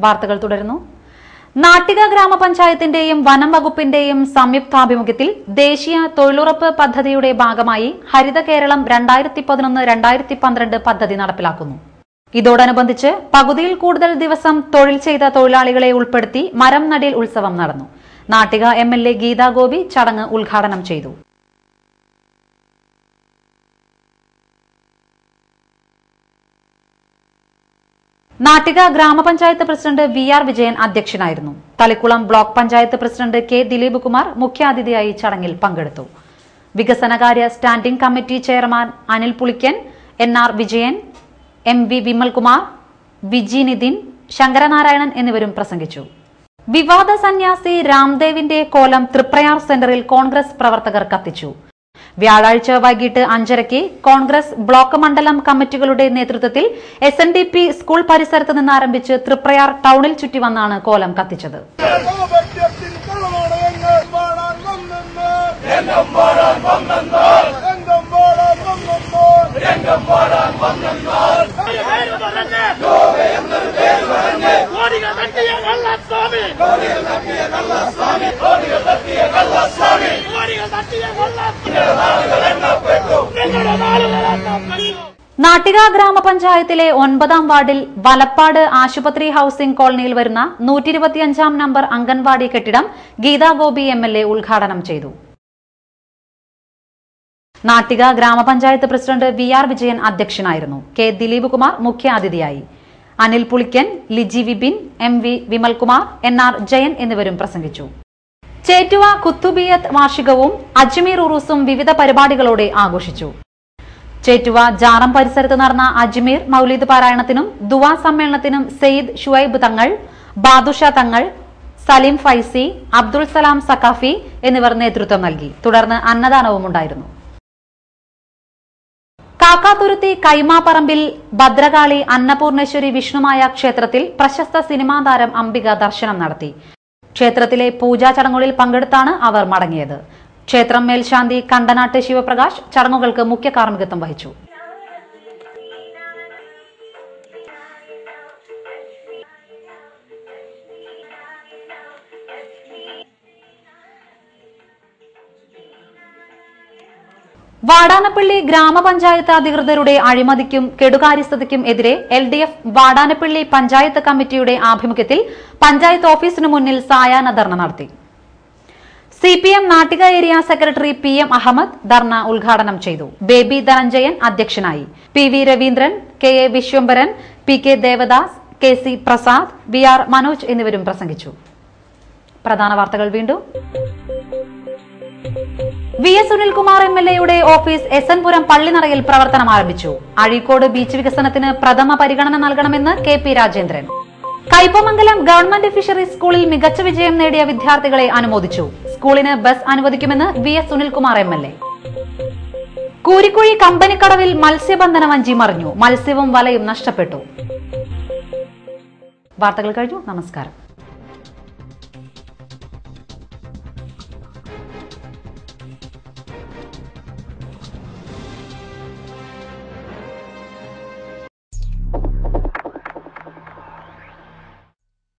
വാർത്തകൾ തുടരുന്നു. നാട്ടിക ഗ്രാമപഞ്ചായത്തിന്റെയും വനം വകുപ്പിന്റെയും സംയുക്താഭിമുഖ്യത്തിൽ ദേശീയ തൊഴിലുറപ്പ് പദ്ധതിയുടെ ഭാഗമായി ഹരിത കേരളം 2011-2012 പദ്ധതി നടപ്പിലാക്കുന്നു. ഇതോടനുബന്ധിച്ച് പകുതിയിൽ കൂടുതൽ ദിവസം തൊഴിൽ ചെയ്ത തൊഴിലാളികളെ ഉൾപ്പെടുത്തി മരം നടീൽ ഉത്സവം നടന്നു. നാട്ടിക MLA ഗീതാ ഗോപി ചടങ്ങ് ഉദ്ഘാടനം ചെയ്തു. നാട്ടിക ഗ്രാമപഞ്ചായത്ത് പ്രസിഡന്റ് VR വിജയൻ അധ്യക്ഷനായിരുന്നു. Thalikulam block panchayat president K Dileep Kumar മുഖ്യാതിഥിയായി ചടങ്ങിൽ പങ്കെടുത്തു. വികസനകാര്യ standing committee chairman Anil Pulikkan, NR Vijayan, MV Vimalkumar, Viji Nithin, Sankaranarayanan എന്നിവരും പ്രസംഗിച്ചു. വിവാദ സന്യാസി രാംദേവിന്റെ കോലം തൃപ്രയാർ സെന്ററിൽ കോൺഗ്രസ് പ്രവർത്തകർ കത്തിച്ചു. വ്യാഴാഴ്ച വൈകിട്ട് 5:30 കോൺഗ്രസ് ബ്ലോക്ക് മണ്ഡലം കമ്മിറ്റികളുടെ നേതൃത്വത്തിൽ SNDP സ്കൂൾ പരിസരത്ത് നിന്ന് ആരംഭിച്ച് തൃപ്രയാർ ടൌണിൽ ചുറ്റി വന്നാണ് കോലം കത്തിച്ചത്. നാട്ടിക ഗ്രാമപഞ്ചായത്തിലെ 9ാം വാർഡിൽ വലപ്പാട് ആശുപത്രി ഹൌസിംഗ് കോളനിയിൽ വരുന്ന 125 നമ്പർ അംഗൻവാടി കെട്ടിടം ഗീതാ ഗോപി MLA ഉദ്ഘാടനം ചെയ്തു. നാട്ടിക ഗ്രാമപഞ്ചായത്ത് പ്രസിഡന്റ് VR വിജയൻ അധ്യക്ഷനായിരുന്നു. K ദിലീപ് കുമാർ മുഖ്യാതിഥിയായി. അനിൽ പുളിക്കൻ, ലിജി വിപിൻ, MV വിമൽകുമാർ, NR ജയൻ എന്നിവരും പ്രസംഗിച്ചു. ചേറ്റുവ കുത്തുബിയത്ത് വാർഷികവും അജ്മീർ ഉറൂസും വിവിധ പരിപാടികളോടെ ആഘോഷിച്ചു. ചേറ്റുവ ജാറം പരിസരത്ത് നടന്ന അജ്മീർ മൗലിദ് പാരായണത്തിനും ദുവാ സമ്മേളനത്തിനും സെയ്ദ് ഷുഐബ് തങ്ങൾ, ബാദുഷ തങ്ങൾ, സലീം ഫൈസി, അബ്ദുൾ സലാം സക്കാഫി എന്നിവർ നേതൃത്വം നൽകി. തുടർന്ന് അന്നദാനവും ഉണ്ടായിരുന്നു. കാക്കാതുരുത്തി കൈമാപ്പറമ്പിൽ ഭദ്രകാളി അന്നപൂർണേശ്വരി വിഷ്ണുമായ ക്ഷേത്രത്തിൽ പ്രശസ്ത സിനിമാ താരം അംബിക ദർശനം നടത്തി. ക്ഷേത്രത്തിലെ പൂജാ ചടങ്ങുകളിൽ പങ്കെടുത്താണ് അവർ മടങ്ങിയത്. ക്ഷേത്രം മേൽശാന്തി കണ്ടനാട്ട് ശിവപ്രകാശ് ചടങ്ങുകൾക്ക് മുഖ്യ കാർമ്മികത്വം വഹിച്ചു. വാടാനപ്പള്ളി ഗ്രാമപഞ്ചായത്ത് അധികൃതരുടെ അഴിമതിക്കും കെടുകാര്യസ്ഥതയ്ക്കും എതിരെ LDF വാടാനപ്പള്ളി പഞ്ചായത്ത് കമ്മിറ്റിയുടെ ആഭിമുഖ്യത്തിൽ പഞ്ചായത്ത് ഓഫീസിനു മുന്നിൽ സായാഹ്ന ധർണ നടത്തി. CPM Nattika area secretary PM Ahammed dharna ഉദ്ഘാടനം ചെയ്തു. ബേബി ധനഞ്ജയൻ അധ്യക്ഷനായി. PV Raveendran, KA Vishwambharan, PK Devdas, KC Prasad, VR Manoj എന്നിവരും പ്രസംഗിച്ചു. പ്രധാന വാർത്തകൾ വീണ്ടും. VS സുനിൽകുമാർ MLAയുടെ ഓഫീസ് SN പുരം പള്ളിനടയിൽ പ്രവർത്തനം ആരംഭിച്ചു. അഴീക്കോട് ബീച്ച് വികസനത്തിന് പ്രഥമ പരിഗണന നൽകണമെന്ന് KP Rajendran. Kaipamangalam government fisheries സ്കൂളിൽ മികച്ച വിജയം നേടിയ വിദ്യാർത്ഥികളെ അനുമോദിച്ചു. സ്കൂളിന് ബസ് അനുവദിക്കുമെന്ന് VS സുനിൽകുമാർ MLA. കൂരിക്കുഴി കമ്പനിക്കടവിൽ മത്സ്യബന്ധന വഞ്ചി മറിഞ്ഞു. മത്സ്യവും വലയും നഷ്ടപ്പെട്ടു. വാർത്തകൾ കഴിഞ്ഞു. നമസ്കാരം.